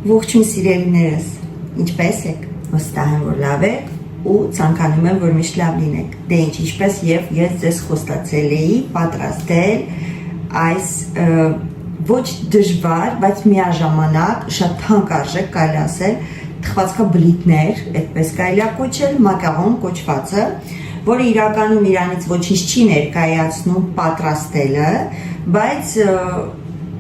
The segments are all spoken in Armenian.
Ողջույն սիրելիներս, ինչպե՞ս եք, վստահ եմ, որ լավ եք ու ցանկանում եմ, որ միշտ լավ լինեք։ Դե ինչ, ինչպես եւ ես ձեզ խոստացել էի պատրաստել այս ոչ դժվար, բայց միաժամանակ շատ թանկարժեք կարելի ասել թխվածքաբլիթներ, այդպես կարելի է կոչել, մակարոն կոչվածը, որը իրականում իրանից ոչինչ չի ներկայացնում պատրաստելը, բայց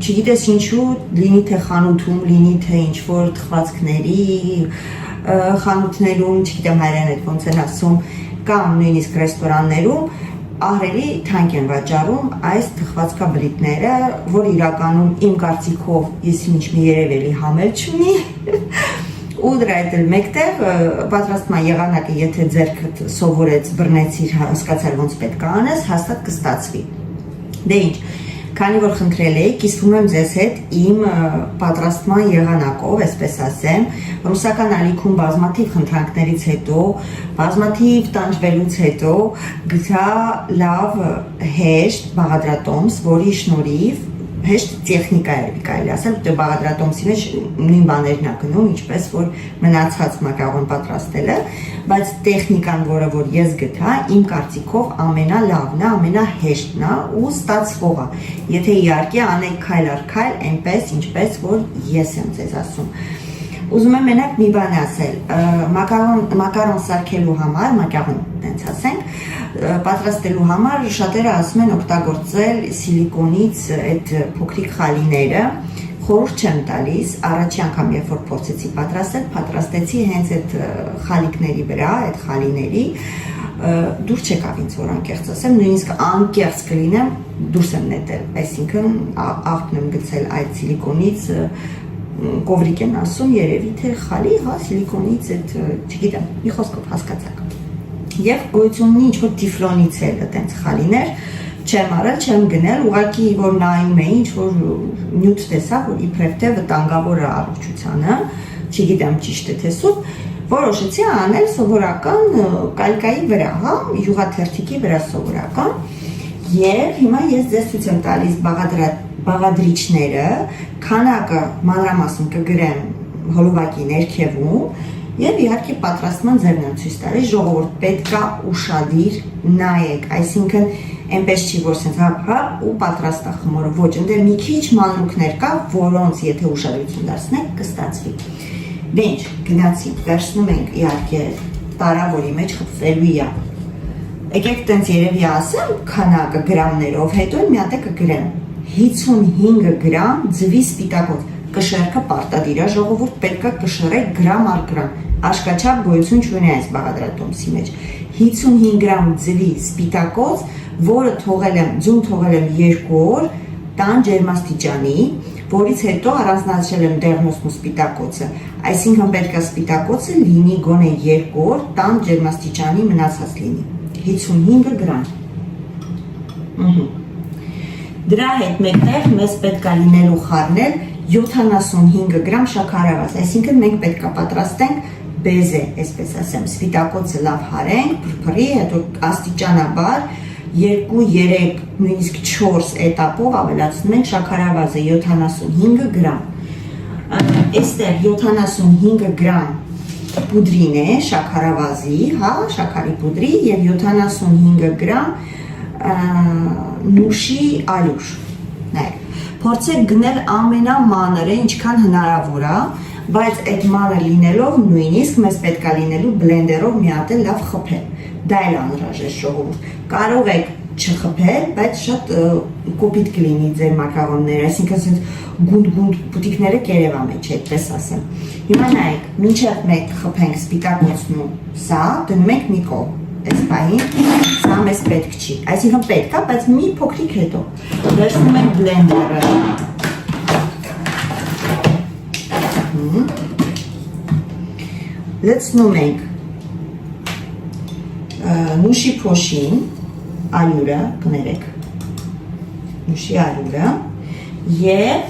չգիտես ինչու լինի թե խանութում, լինի թե ինչ-որ թխվածքների խանութներում, չգիտեմ հայերեն այդ ոնց են ասում, կամ նույնիսկ ռեստորաններում ահռելի թանկ են վաճառում այս թխվածքաբլիթները, որ իրականում իմ կարծիքով եսիմինչ մի երևելի համել չունի ու դրա հետ էլ մեկտեղ պատրաստման եղանակը, եթե ձեռքդ սովորեց, բռնեցիր, հասկացար ոնց պետք է անես, հաստատ կստացվի։ Դե ինչ, քանի որ խնդրել էի, կիսվում եմ ձեզ հետ իմ պատրաստման եղանակով, այսպես ասեմ, ռուսական ալիքում բազմաթիվ խնդրանքներից հետո, բազմաթիվ տանջվելուց հետո գտա լավ հեշտ բաղադրատոմս, որի շնորհիվ հեշտ տեխնիկա է կարելի ասել, դե բաղադրատոմսի մեջ նույն բաներն է գնում, ինչպես որ մնացած մակարոն պատրաստելը, բայց տեխնիկան, որը որ ես գտա, իմ կարծիքով ամենալավն է, ամենահեշտն է ու ստացվողը։ Եթե իհարկե անեք քայլ առ քայլ, այնպես ինչպես որ ես եմ ձեզ ասում։ Ուզում եմ մենակ մի բան ասել, մակարոն սարքելու համար, մակարոն տենց ասենք, պատրաստելու համար շատերը ասում են օգտագործել սիլիկոնից այդ փոքրիկ խալիները, խորհուրդ չեմ տալիս, առաջի անգամ երբ որ փորձեցի պատրաստեցի հենց այդ խալիկների վրա, այդ խալիների, դուր չեկավ ինձ որ անկեղծ ասեմ, նույնիսկ անկեղծ կլինեմ, դուրս եմ նետել, այսինքն աղբն եմ գցել այդ սիլիկոնից, կովրիկ են ասում, երևի թե խալի, հա, սիլիկոնից այդ, չգիտեմ, մի խոսքով հասկացաք։ Եվ գոյություն ունի ինչ-որ տիֆլոնից էլ այդպես խալիներ, չեմ արել, չեմ գնել, ուղղակի որ նայում էի, ինչ-որ նյութ տեսա, որ իբրև թե վտանգավոր է առողջությանը, չգիտեմ ճիշտ է թե սուտ, որոշեցի անել սովորական կալկայի վրա, հա, յուղաթերթիկի վրա սովորական, եւ հիմա ես ձեզ ցույց եմ տալիս բաղադրիչները, քանակը մանրամասն կգրեմ հոլովակի ներքևում եւ իհարկե պատրաստման ձևն եմ ցույց տալիս, ժողովուրդ պետքա ուշադիր նայեք, այսինքն այնպես չի որ սենց հապ ու պատրաստա խմորը, ոչ, ընդ մի քիչ մանրուքներ կա, որոնց եթե ուշադրություն դարձնեք կստացվի։ Դե ինչ, գնացինք, վերցնում ենք իհարկե տարավորի մեջ խփվելու է։ Եկեք տենց երևի ասեմ քանակը գրամներով, հետո մի հատ կգրեմ 55 գրամ ձվի սպիտակոց, կշեռքը պարտադիր է, ժողովուրդ պետք է կշռեք գրամ առ գրամ, աշկաչափ գոյություն չունի այս բաղադրատոմսի մեջ, 55 գրամ ձվի սպիտակոց, որը ձուն թողել եմ 2 օր, տան ջերմաստիճանի, որից հետո առանձնացրել եմ դեղնոսն ու սպիտակոցը, այսինքն պետք է սպիտակոցը լինի գոնե 2 օր, տան ջերմաստիճանի մնացած լինի, 55 գրամ։ Դրա հետ մեկտեղ մեզ պետք է լինելու խառնել 75 գրամ շաքարավազ, այսինքն մենք պետք է պատրաստենք բեզե, այսպես ասեմ, սպիտակոցը լավ հարենք, փրփրի, հետո աստիճանաբար 2-3, նույնիսկ 4 էտապով ավելացնում ենք շաքարավազը 75 գրամ։ Այստեղ 75 գրամ պուդրին է, շաքարավազի, հա, շաքարի պուդրի եւ 75 գրամ նուշի ալյուր, նայեք, փորձեք գնել ամենամանրը, ինչքան հնարավոր է, բայց այդ մանր լինելով նույնիսկ մեզ պետք է լինելու բլենդերով մի հատ լավ խփել, դա էլ անհրաժեշտ ժողովուրդ, կարող եք չխփել, բայց շատ կոպիտ կլինի ձեր մակարոնները, այսինքն գունդ բուտիկները կերևա մեջ, այդպես ասեմ։ Հիմա նայեք, մինչև մենք խփենք սպիտակոցն ու սա, դնում ենք մի կողմ, այս պահին սա մեզ պետք չի, այսինքն պետք է, բայց մի փոքրիկ հետո, վերցնում ենք բլենդերը, լցնում ենք նուշի փոշին, ալյուրը, կներեք, նուշի ալյուրը և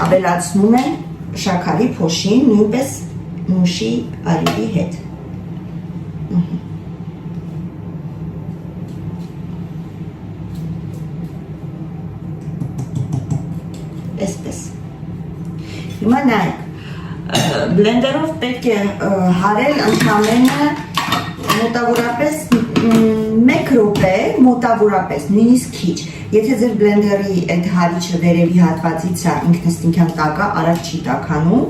ավելացնում ենք շաքարի փոշին, նույնպես նուշի ալյուրի հետ։ Այսպես։ Հիմա նայեք, բլենդերով պետք է հարել ընդամենը մոտավորապես 1 րոպե, մոտավորապես, նույնիսկ քիչ։ Եթե ձեր բլենդերի այդ հարիչը վերևի հատվածից է ինքնըստինքյան տակը, առաջ չի տականում,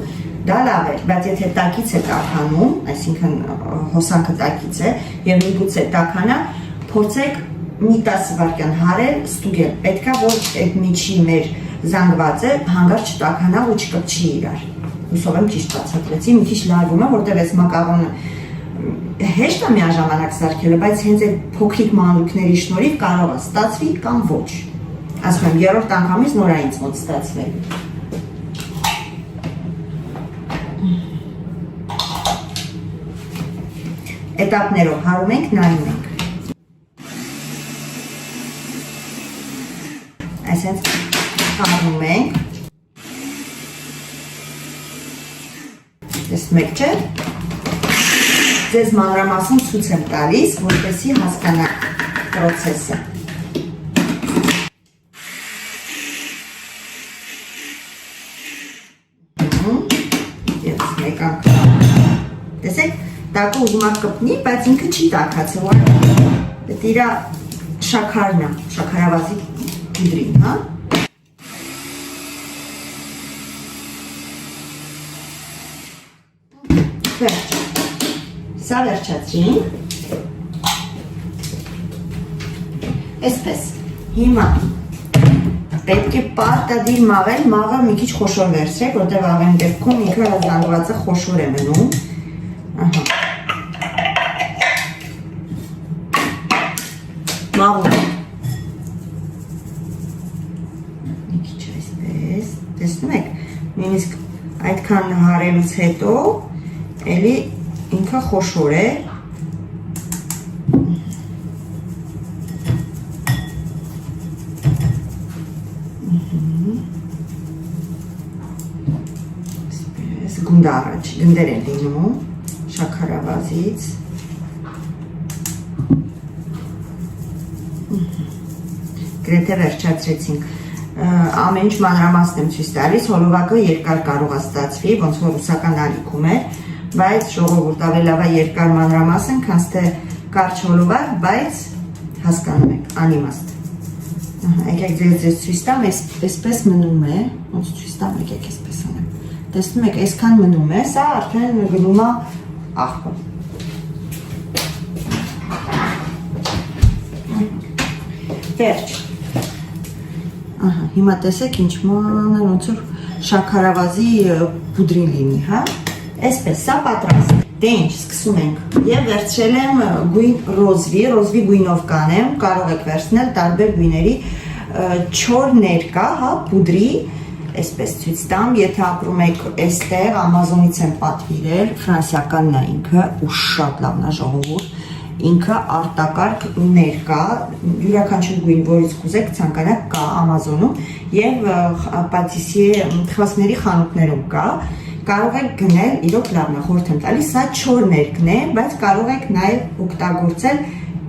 դա լավ է, բայց եթե տակից է տականում, այսինքն հոսանքը տակից է եւ միգուցե տականա, փորձեք մի 10 վայրկյան հարել, ստուգել։ Պետքա որ այդ միջի մեր զանգվածը հանգարց չտականա ու չկպչի իրար։ Հուսով եմ ճիշտ բացատրեցի, մի քիչ լարվում եմ, որտեղ այս մակարոնը հեշտ է միաժամանակ սարքելը, բայց հենց այդ փոքրիկ մանրուքների շնորհիվ կարող է ստացվի կամ ոչ։ Ասում եմ, 3-րդ անգամից նոր է ինձ մոտ ստացվել։ Էտապներով հարում ենք, նայում ենք։ Այսինքն հարում ենք։ Տեսնում եք, չէ՞։ Ձեզ մանրամասն ցույց եմ տալիս, որպեսզի հասկանաք process-ը։ Եվ մեկ անգամ։ Տեսեք, տակը ուզում է կպնի, բայց ինքը չի տակացել։ Պետք է իր շաքարն է, շաքարավազի պուդրին, հա։ Վերջ։ Սա վերջացրին, այսպես, հիմա պետք է պարտադիր մաղել, մաղը մի քիչ խոշոր վերցրեք, որտեղ աղեն դեպքում ինքը զանգվածը խոշոր է մնում, մաղում, մի քիչ այսպես, տեսնում եք, նույնիսկ այդքան հարելուց հետո, էլի ինքը խոշոր է, գունդ առաջ, գնդեր են լինում, շաքարավազից, գրեթե վերջացրեցինք, ամեն ինչ մանրամասն եմ ցույց տալիս, հոլովակը երկար կարող է ստացվի, ոնց որ ռուսական ալիքում է, բայց ժողովուրդ ավելի լավ է երկար մանրամասն, քան թե կարճ հոլովակ, բայց հասկանում եք, անիմաստ։ Եկեք ձեզ ցույց տամ, այսպես մնում է, ոնց ցույց տամ, եկեք այսպես անեմ։ Տեսնում եք, այսքան մնում է, սա արդեն գնում է աղբը։ Վերջ։ Հիմա տեսեք ինչ ման է, ոնց որ շաքարավազի պուդրին լինի, հա։ Այսպես, սա պատրաստ։ Դե ինչ, սկսում ենք։ Եվ վերցրել եմ գույն ռոզվի գույնով կանեմ, կարող եք վերցնել տարբեր գույների չոր ներկա, հա, պուդրի, այսպես ցույց տամ, եթե ապրում եք այստեղ, Ամազոնից եմ պատվիրել, ֆրանսիականն է ինքը, ու շատ լավն է ժողովուրդ, ինքը արտակարգ ներկա, յուրաքանչյուր գույն, որից կուզեք, ցանկանաք կա Ամազոնում եւ պատիսիե թխվածքների խանութներում կա, կարող եք գնել, իրոք լավն է, խորհուրդ եմ տալիս, սա չոր ներկն է, բայց կարող եք նաեւ օգտագործել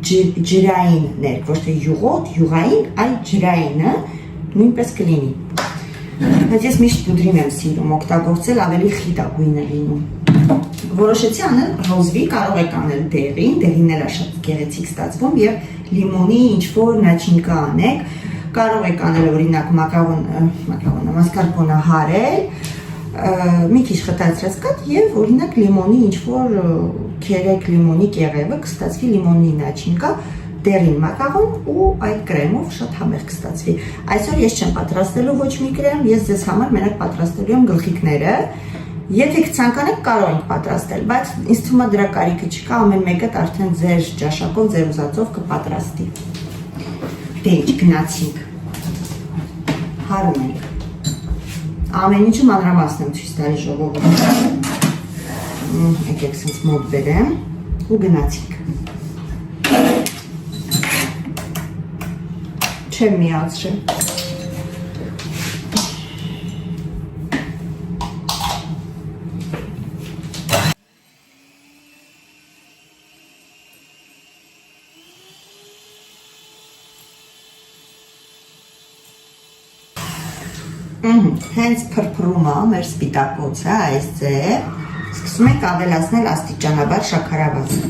ջրային ներկ, ոչ թե յուղոտ, յուղային, այլ ջրայինը նույնպես կլինի։ Բայց ես միշտ պուդրին եմ սիրում օգտագործել, ավելի խիտ է գույնը լինում։ Որոշեցի անել ռոզվի, կարող եք անել դեղին, դեղին էլ է շատ գեղեցիկ ստացվում եւ լիմոնի ինչ-որ նաչինկա անեք, կարող եք անել օրինակ մասկարպոնը հարել, մի քիչ խտացրած կաթ եւ օրինակ լիմոնի ինչ-որ քերեք լիմոնի կեղևը կստացվի լիմոնի նաչինկա, դեղին մակարոն ու այդ կրեմով շատ համեղ կստացվի։ Այսօր ես չեմ պատրաստելու ոչ մի կրեմ, ես ձեզ համար մենակ պատրաստելու եմ գլխիկները։ Եթե ցանկանաք կարող ենք պատրաստել, բայց ինձ թվում է դրա կարիքը չկա, ամեն մեկը արդեն ձեր ճաշակով, ձեր ուզածով կպատրաստի։ Դե ինչ գնացինք։ Հարում ենք։ Ամեն ինչը մանրամասն եմ ցույց տալի ժողովուրդ։ Եկեք sense մոտ բերեմ ու գնացինք։ Չեմ միացրել։ Հենց փրփրում է մեր սպիտակոցը այս ձև, սկսում ենք ավելացնել աստիճանաբար շաքարավազը։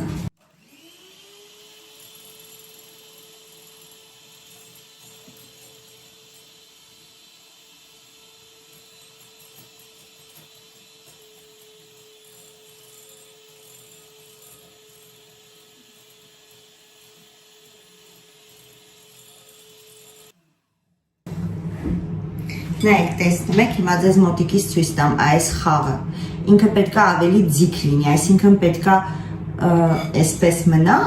Նայեք, տեսնում եք, հիմա ձեզ մոտիկից ցույց տամ այս խաղը։ Ինքը պետք է ավելի ձիգ լինի, այսինքն պետք է այսպես մնա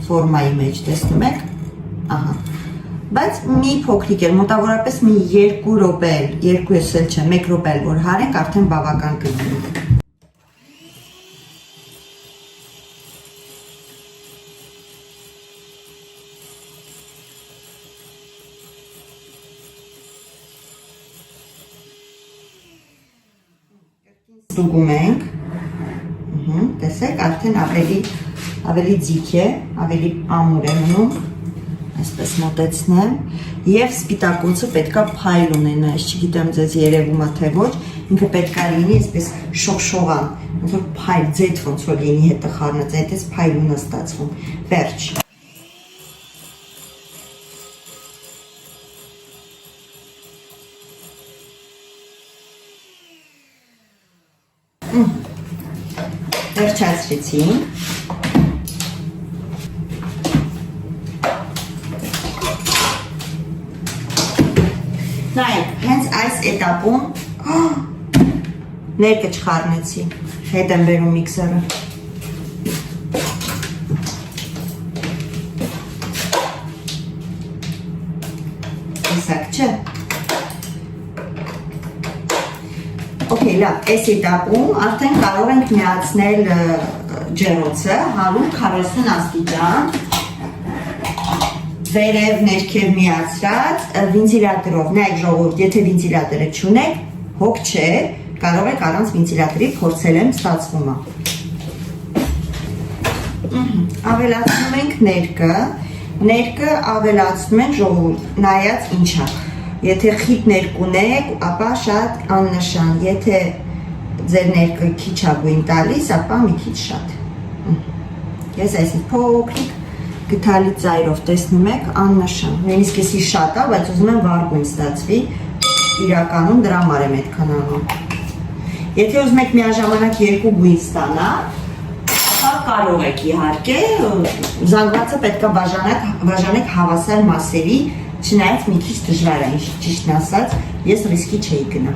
ֆորմայի մեջ, տեսնում եք։ Ահա։ Բայց մի փոքրիկ է, մոտավորապես մի 2 րոպե, 2 էլ չէ, 1 րոպե որ հարենք, արդեն բավական կլինի։ Ստուգում ենք, տեսեք, արդեն ավելի ձիգ է, ավելի ամուր է մնում, այսպես մոտեցնեմ, և սպիտակոցը պետք է փայլ ունենա, ես չգիտեմ ձեզ երևում է թե ոչ, ինքը պետք է լինի այսպես շողշողան, ոնց որ փայլ, ձեթ ոնց որ լինի հետը խառնած, այդպես փայլուն է ստացվում, վերջ։ Վերջացրեցի։ Նայեք, հենց այս էտապում ներկը չխառնեցի, հետ եմ բերում միքսերը։ Տեսակ չէ։ Okay, լավ, այս էտապում արդեն կարող ենք միացնել ջեռոցը, հալում 40 աստիճան, վերև ներքև միացրած վենտիլատորով, նայեք ժողովուրդ, եթե վենտիլատորը չունեք, հոգ չէ, կարող եք առանց վենտիլատորի փորձել եմ, ստացվում է։ Ավելացնում ենք ներկը ավելացնում ենք ժողովուրդ, նայած ինչա։ Եթե խիտ ներկ ունեք, ապա շատ աննշան, եթե ձեր ներկը քիչ ագույն տալիս, ապա մի քիչ շատ։ Ես այսինք փոքրիկ գթալի ծայրով տեսնում եք, աննշան, նույնիսկ եսի շատ է, բայց ուզում եմ վառ գույն ստացվի, իրականում դրա համար եմ այդքան անում։ Եթե ուզում եք միաժամանակ 2 գույն ստանալ, ապա կարող եք իհարկե, զանգվածը պետք է բաժանեք հավասար մասերի, չնայած մի քիչ դժվար է, ճիշտն ասած, ես ռիսկի չէի գնա։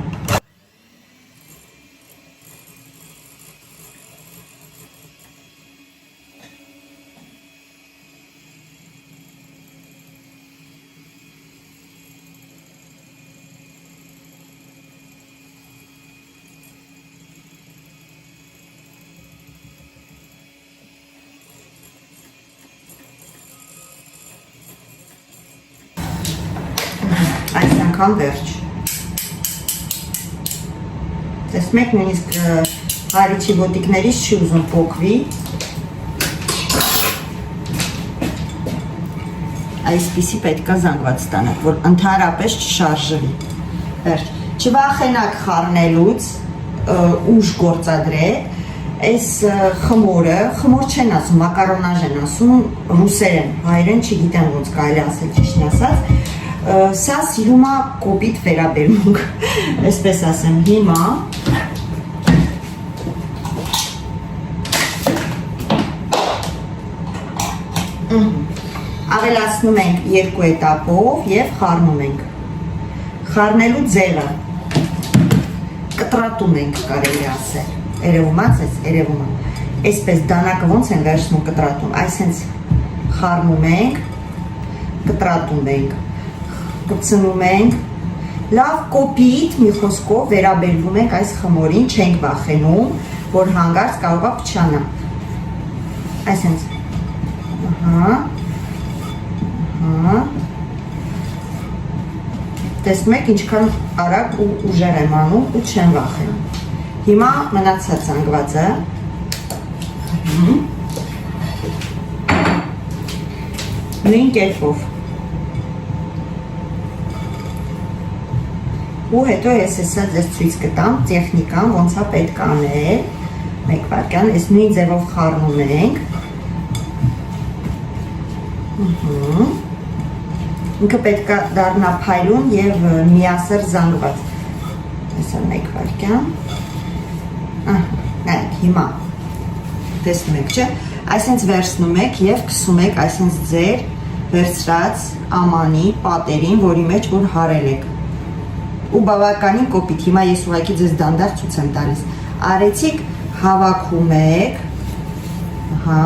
Այս անգամ վերջ։ Տեսնում եք, նույնիսկ հարիչի ոտիկներից չի ուզում փոքվի։ Այսպիսի պետք է զանգված ստանաք, որ ընդհանրապես չշարժվի։ Վերջ։ Չվախենաք խառնելուց, ուժ գործադրեք, այս խմորը, խմոր չեն ասում, մակարոնաժ են ասում, ռուսերեն, հայերեն չգիտեմ ոնց կարելի ասել ճիշտն ասած, սա սիրում է կոպիտ վերաբերմունք, այսպես ասեմ, հիմա ավելացնում ենք 2 էտապով և խառնում ենք։ Խառնելու ձևը կտրատում ենք կարելի ասել, երևում է, երևում է, այսպես դանակը ոնց են վերցնում կտրատում, այսենց խառնում ենք, կտրատում ենք, կպցնում ենք, լավ կոպիտ մի խոսքով վերաբերվում ենք այս խմորին, չենք վախենում, որ հանգարց կարող է փչանա։ Այսենց, տեսնում եք ինչքան արագ ու ուժեղ եմ անում ու չեմ վախենում։ Հիմա մնացած զանգվածը նույն կերպով ու հետո ես հեսա ձեզ ցույց կտամ տեխնիկան ոնց է պետք անել մեկ վայրկյան այս նույն ձևով խառնում ենք ինքը պետք է դառնա փայլուն եւ միասեռ զանգված հեսա մեկ վայրկյան նայեք հիմա տեսնում եք չէ այսինքն վերցնում եք եւ քսում եք այսինքն ձեր վերցրած ամանի պատերին որի մեջ որ հարել եք ու բավականին կոպիտ հիմա ես ուղղակի ձեզ դանդաղ ցույց եմ տալիս արեցիք հավաքում եք ահա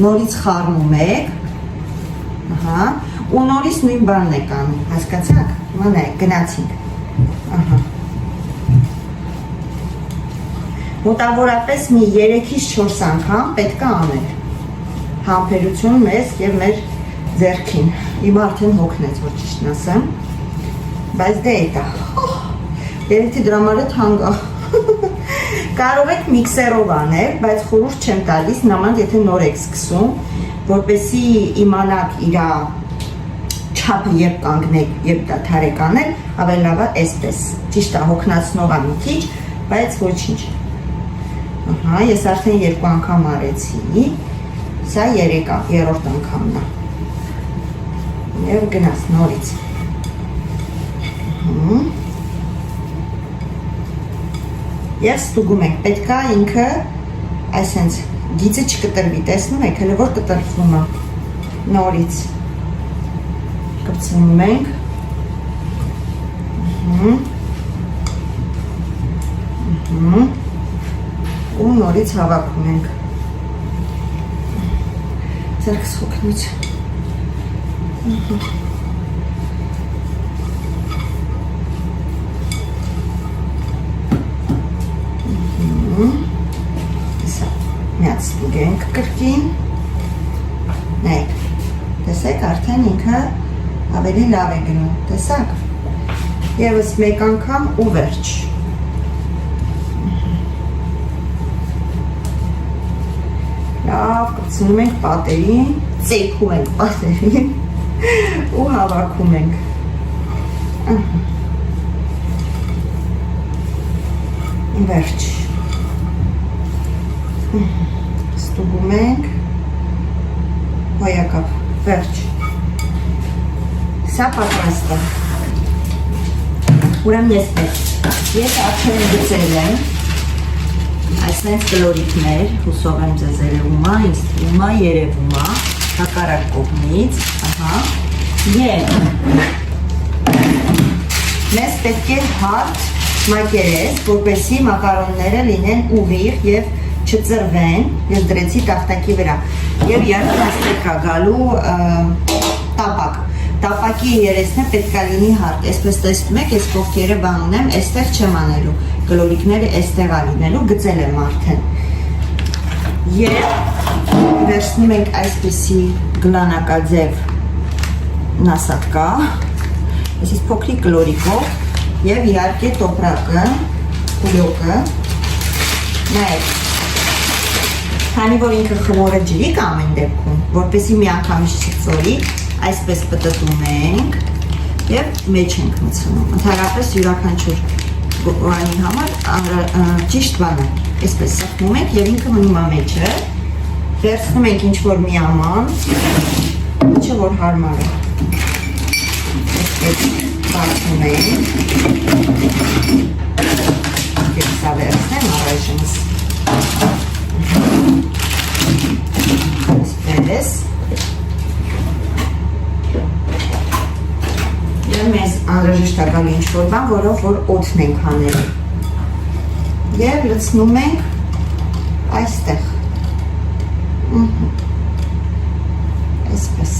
նորից խառնում եք ահա ու նորից նույն բանն եք անում հասկացաք հիմա նայեք գնացինք ահա մոտավորապես մի 3-ից 4 անգամ պետք է անել համբերություն մեզ եւ մեր ձեռքին իմ արդեն հոգնեց որ ճիշտն ասեմ բայց դե էտա երևի դրա համար թանկ է կարող եք միքսերով անել բայց խորհուրդ չեմ տալիս նման եթե նոր եք սկսում որպեսզի իմանաք իր չափը երբ կանգնեք երբ դադարեք անել ավելի լավ է այսպես ճիշտ է հոգնածնող է մի քիչ բայց ոչինչ ահա ես արդեն 2 անգամ արեցի սա 3-րդ անգամն է եւ գնաց նորից եւ ստուգում ենք պետքա ինքը այսենց գիծը չկտրվի տեսնում եք հələ որ կտրվում է նորից կպցնում ենք ու նորից հավաքում ենք ձեռքս հոգնից միած ստուգենք կրկին նայեք տեսեք արդեն ինքը ավելի լավ է գնում տեսակ եւս մեկ անգամ ու վերջ լավ կպցնում ենք պատերին ծեքում ենք պատերին ու հավաքում ենք վերջ ստուգում ենք հոյակապ վերջ սա պատրաստ է ուրեմն ես արդեն գծել եմ այսպես կլորիկներ հուսով եմ ձեզ երևում է ինձ թվում է երևում է հակառակ կողմից ահա եւ մեզ պետք է հարթ մակերես որպեսզի մակարոնները լինեն ուղիղ եւ չծրվեն ես դրեցի տախտակի վրա եւ իհարկե այստեղ կա գալու տապակ տապակի երեսն է պետք է լինի հարթ այսպես տեսնում եք ես կողքերը բան ունեմ այստեղ չեմ անելու գլորիկները այստեղ է լինելու գծել եմ արդեն եւ վերցնում ենք այսպեսի գլանակաձև նասատկա այսպես փոքրիկ գլորիկով եւ իհարկե տոպրակը կուլյոկը նայեք քանի որ ինքը խմորը ջրի կա ամեն դեպքում որպեսզի մի անգամից չծորի այսպես պտտում ենք եւ մեջ ենք մտցնում ընդհանրապես յուրաքանչյուր բանի համար ճիշտ բան է այսպես սեղմում ենք եւ ինքը մնում է մեջը վերցնում ենք ինչ որ մի աման ինչը որ հարմար է այսպես բացում ենք եւ սա վերցնեմ առայժմս այսպես եւ մեզ անհրաժեշտ է գալի ինչ-որ բան, որով որ օդն ենք հանել եւ լցնում ենք այստեղ այսպես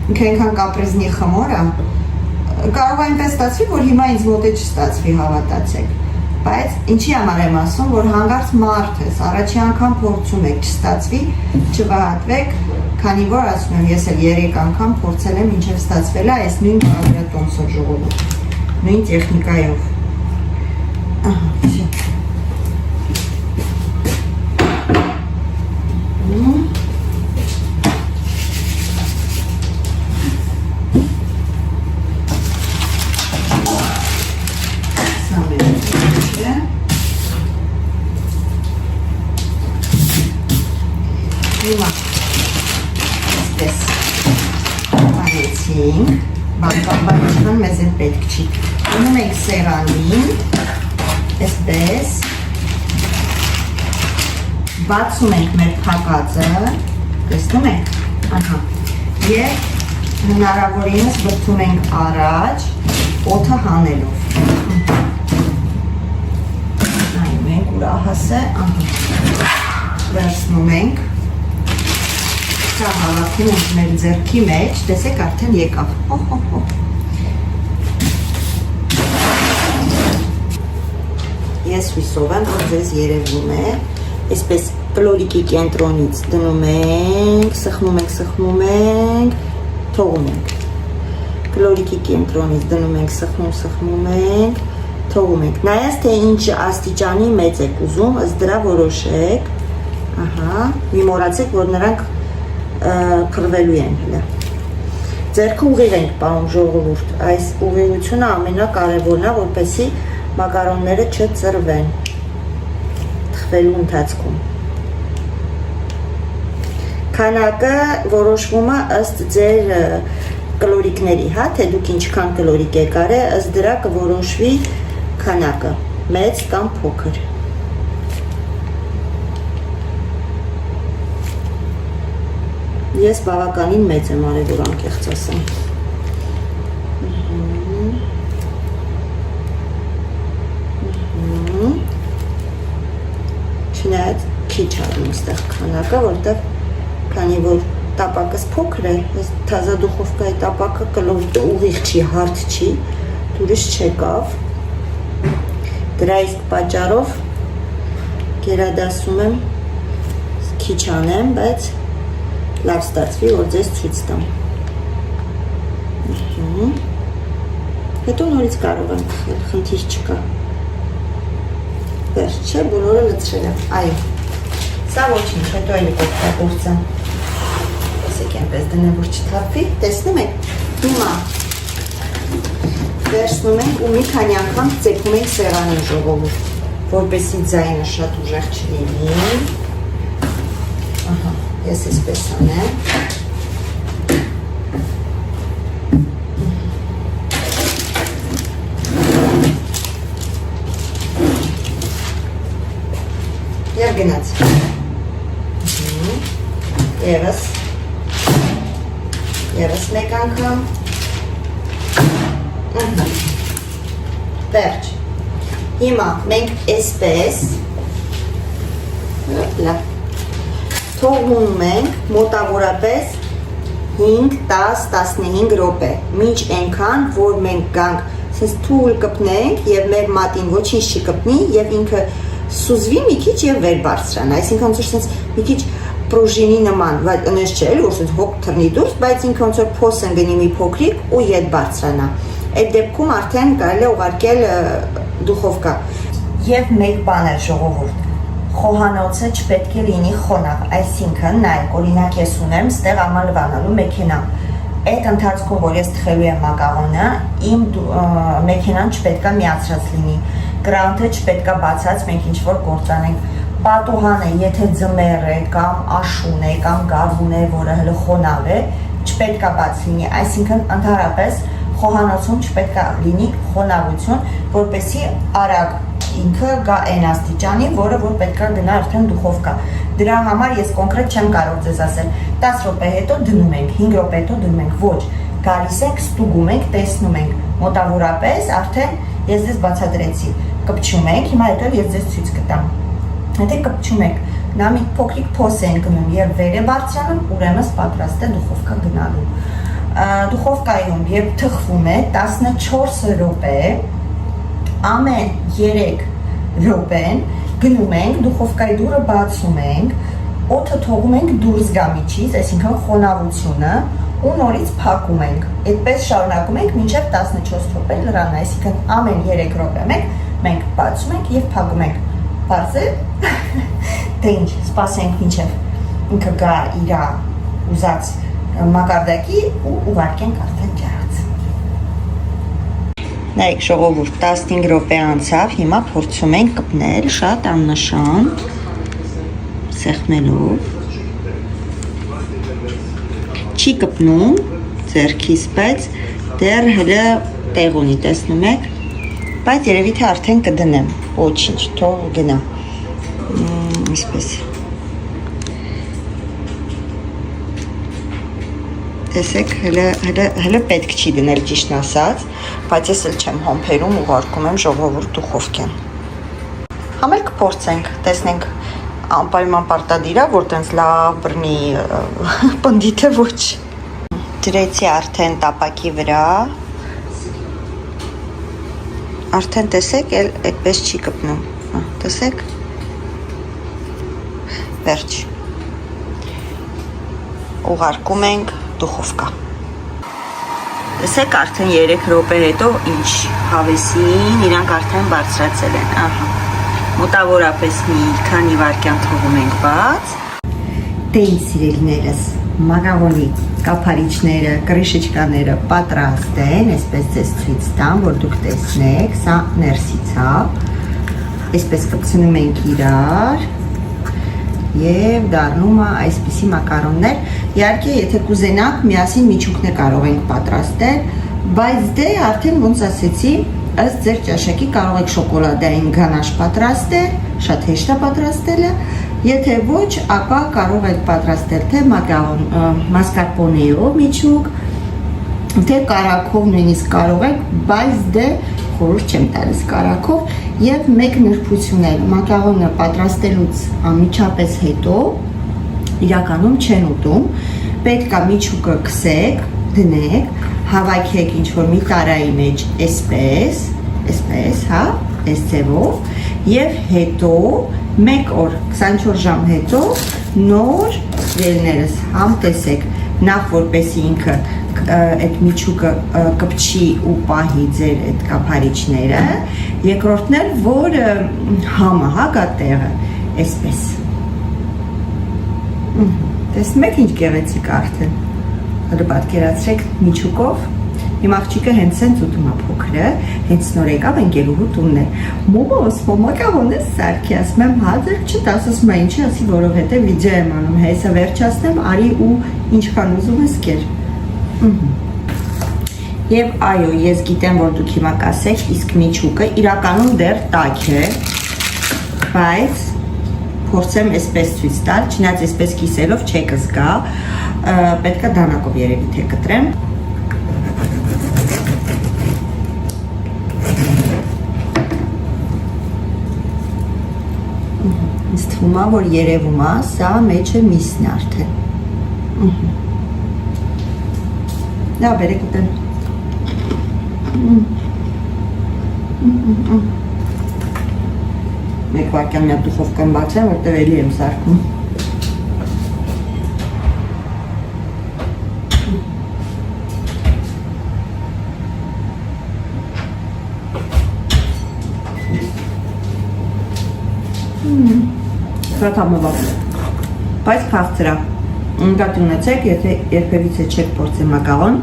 ինքնական կապրեզնի խմորը կարող է այնպես ստացվի, որ հիմա ինձ մոտ է չստացվի, հավատացեք բայց ինչի համար եմ ասում, որ հանգարց մարդ ես, առաջի անգամ փորձում եք, չստացվի, չվհատվեք, քանի որ ասում եմ, ես էլ 3 անգամ փորձել եմ, ինչև ստացվել է, այս նույն կարավրատոմսով ժողովուրդ, նույն տեխնիկայով։ Ահա, վсё։ կպցնենք, բանկան մեզ էլ պետք չի։ Ունում ենք սեղանին, այսպես, բացում ենք մեր փակածը, տեսնում եք, ահա, և հնարավորինս բրդում ենք առաջ, օդը հանելով։ Նայում ենք ուրահաս է, ահա, վերցնում ենք, սա հավաքում ենք մեր ձեռքի մեջ, տեսեք արդեն եկավ, Ես հույսով եմ, որ ձեզ երևում է, այսպես կլորիկի կենտրոնից դնում ենք, սխմում ենք, թողում ենք, կլորիկի կենտրոնից դնում ենք, սխմում ենք, թողում ենք, նայած թե ինչ աստիճանի մեծ եք ուզում, ըստ դրա որոշեք, ահա, մի մոռացեք, որ նրանք փռվելու են հլը, ձեռքը ուղիղ ենք պահում ժողովուրդ, այս ուղիղությունը ամենակարևորն է, որպեսզի մակարոնները չծրվեն թխվելու ընթացքում։ Քանակը որոշվում է ըստ ձեր կլորիկների, հա, թե դուք ինչքան կլորիկ եք արել, ըստ դրա կորոշվի քանակը, մեծ կամ փոքր։ Ես բավականին մեծ եմ արել, որ անկեղծ ասեմ։ Չնայած քիչ արում ստեղ քանակը, որտեղ քանի որ տապակս փոքր է, թազա դուխովկայի տապակը ուղիղ չի, հարթ չի, դուրս չեկավ։ Դրա իսկ պատճառով գերադասում եմ քիչ անեմ, բայց լավ ստացվի, որ ձեզ ցույց տամ։ Հետո նորից կարող եմ թխել, խնդիր չկա։ Վերջ չէ, բոլորը լցրել եմ, այո, սա ոչինչ, հետո էլի կօգտագործեմ, տեսեք ենպես դնեմ, որ չթափվի, տեսնում եք, հիմա վերցնում ենք ու մի քանի անգամ ծեփում ենք սեղանին ժողովուրդ, որպեսզի ձայնը շատ ուժեղ չլինի, ահա, ես այսպես անեմ, և գնաց, եվս մեկ անգամ, վերջ, հիմա մենք այսպես, թողնում ենք մոտավորապես 5-10-15 րոպե, մինչ այնքան, որ մենք գանք, սենց թույլ կպնենք և մեր մատին ոչինչ չի կպնի և ինքը սուզվի մի քիչ և վեր բարձրանա, այսինքն ոնց որ սենց մի քիչ պրուժինի նման, նես չէ, որ սենց հոգ թռնի դուրս, բայց ինքը ոնց որ փոս ընկնի մի փոքրիկ ու ետ բարձրանա, այդ դեպքում արդեն կարելի է ուղարկել դուխովկա։ Եվ մեկ բան է ժողովուրդ, խոհանոցը չպետք է լինի խոնավ, այսինքն նայեք, օրինակ ես ունեմ ստեղ ամալվանալու մեքենա, այդ ընթացքում, որ ես թխելու եմ մակարոնը, իմ մեքենան չպետք է միացրած լինի, կրանթը չպետք է բացած, մենք ինչ-որ գործանենք, պատուհանը, եթե ձմեռ է, կամ աշուն է, կամ գավուն է, որը հլը խոնավ է, չպետք է բաց լինի, այսինքն ընդհանրապես խոհանոցում չպետք է լինի խոնավություն, որպեսզի արագ ինքը գա այն աստիճանի, որը որ պետք է գնա արդեն դուխովկա։ Դրա համար ես կոնկրետ չեմ կարող ձեզ ասել, 10 րոպե հետո դնում ենք, 5 րոպե հետո դնում ենք, ոչ, գալիս ենք, ստուգում ենք, տեսնում ենք, մոտավորապես արդեն ես ձեզ բացատրեցի, կպչում ենք, հիմա հետո ես ձեզ ցույց կտամ։ Եթե կպչում եք, նա մի փոքրիկ փոս է ընկնում եւ վեր է բարձրանում, ուրեմն պատրաստ է դուխովկա գնալու։ Դուխովկայում երբ թխվում է 14 րոպե, ամեն 3 րոպեն գնում ենք, դուխովկայի դուռը բացում ենք, օդը թողում ենք դուրս գա միջից, այսինքն խոնավությունը ու նորից փակում ենք։ Այդպես շարունակում ենք մինչև 14 րոպե լրան, այսինքն ամեն 3 րոպե մենք բացում ենք եւ փակում ենք։ Պարզ է, թե ինչ, սպասենք մինչև ինքը գա իր ուզած մակարդակի ու ուղարկենք արդեն ջարած։ Նայեք ժողովուրդ, 15 րոպե անցավ, հիմա փորձում ենք կպնել շատ աննշան, սեղմելով, չի կպնում, ձեռքիս, բայց դեռ հələ տեղ ունի, տեսնում եք, բայց երևի թե արդեն կդնեմ, ոչինչ, թող գնա, այսպես, տեսեք, հələ պետք չի դնել ճիշտն ասած, բայց ես էլ չեմ հոմփերում, ուղարկում եմ ժողովուրդ դուխովկեն։ Համել կփորձենք, տեսնենք անպայման պարտադիր է, որ տենց լավ բռնի պնդի թե ոչ։ Դրեցի արդեն տապակի վրա, արդեն տեսեք, էլ այդպես չի կպնում, տեսեք, վերջ, ուղարկում ենք դուխովկա։ Տեսեք արդեն 3 րոպե հետո ինչ հավեսին իրանք արդեն բարձրացել են, մոտավորապես մի քանի վայրկյան թողում ենք բաց։ Դե ինձ սիրելիներս, մագաղոնի կափարիչները, կրիշիչկաները պատրաստ են, այսպես ձեզ ցույց տամ, որ դուք տեսնեք, սա ներսից է, այսպես կպցնում ենք իրար և դառնում է այսպիսի մակարոններ, իհարկե եթե կուզենաք միասին միջուկներ կարող ենք պատրաստել, բայց դե արդեն ոնց ասեցի, ըստ ձեր ճաշակի կարող եք շոկոլադային գանաշ պատրաստել, շատ հեշտ է պատրաստելը, եթե ոչ, ապա կարող եք պատրաստել թե մասկարպոնեով միջուկ, թե կարագով նույնիսկ կարող եք, բայց դե խորհուրդ չեմ տալիս կարագով և մեկ նրբություն է, մակարոնը պատրաստելուց անմիջապես հետո իրականում չեն ուտում, պետք է միջուկը քսեք, դնեք, հավաքեք ինչ-որ մի տարայի մեջ այսպես, հա, այս ձևով և հետո մեկ օր 24 ժամ հետո նոր ելներս համ տեսեք, նախ որպեսի ինքը այդ միջուկը կպչի ու պահի ձեր այդ կափարիչները, երկրորդն էլ, որ համը, հա, գա տեղը, այսպես։ Տեսնում եք ինչ գեղեցիկ արդեն, հələ պատկերացրեք միջուկով, իմ աղջիկը հենց սենց ուտում է փոքրը, հենց նոր եկավ ընկերուհու տունն է, մոմոս, մոմակավոն ես սարքի, ասում եմ, հա ձեր չտաս, ասում է ինչի, ասի, որովհետև վիդեո եմ անում, հեսա վերջացնեմ, արի ու ինչքան ուզում ես կեր։ Եվ այո, ես գիտեմ, որ դուք հիմա կասեք, իսկ միջուկը իրականում դեռ տաք է, բայց փորձեմ այսպես ցույց տալ, չնայած այսպես կիսելով չեք զգա, պետք է դանակով երևի թե կտրեմ։ Ինձ թվում է, որ երևում է, սա մեջը միսն է արդեն։ Դա բերեք ուտեմ։ Մեկ վարկյան միատ դուխովկան բացեմ, որտև էլի եմ սարքում։ Շատ համավակ, բայց քաղցրա, նկատի ունեցեք, եթե երբևիցե չեք փորձել մակարոն,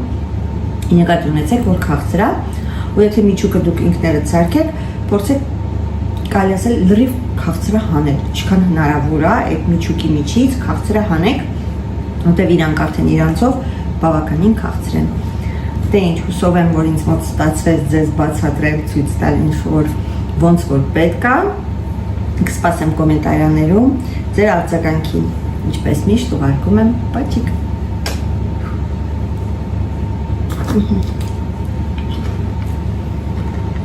նկատի ունեցեք, որ քաղցրա, ու եթե միջուկը դուք ինքներդ սարքեք, փորձեք կարելի ասել լրիվ քաղցրա հանել, ինչքան հնարավոր է այդ միջուկի միջից քաղցրա հանեք, որտեղ իրանք արդեն իրանցով բավականին քաղցր են։ Դե ինչ, հուսով եմ, որ ինձ մոտ ստացվեց ձեզ բացատրել, ցույց տալ ինչ-որ ոնց որ պետք է, կսպասեմ կոմենտարիաներում ձեր արձագանքին, ինչպես միշտ ուղարկում եմ պատիկ։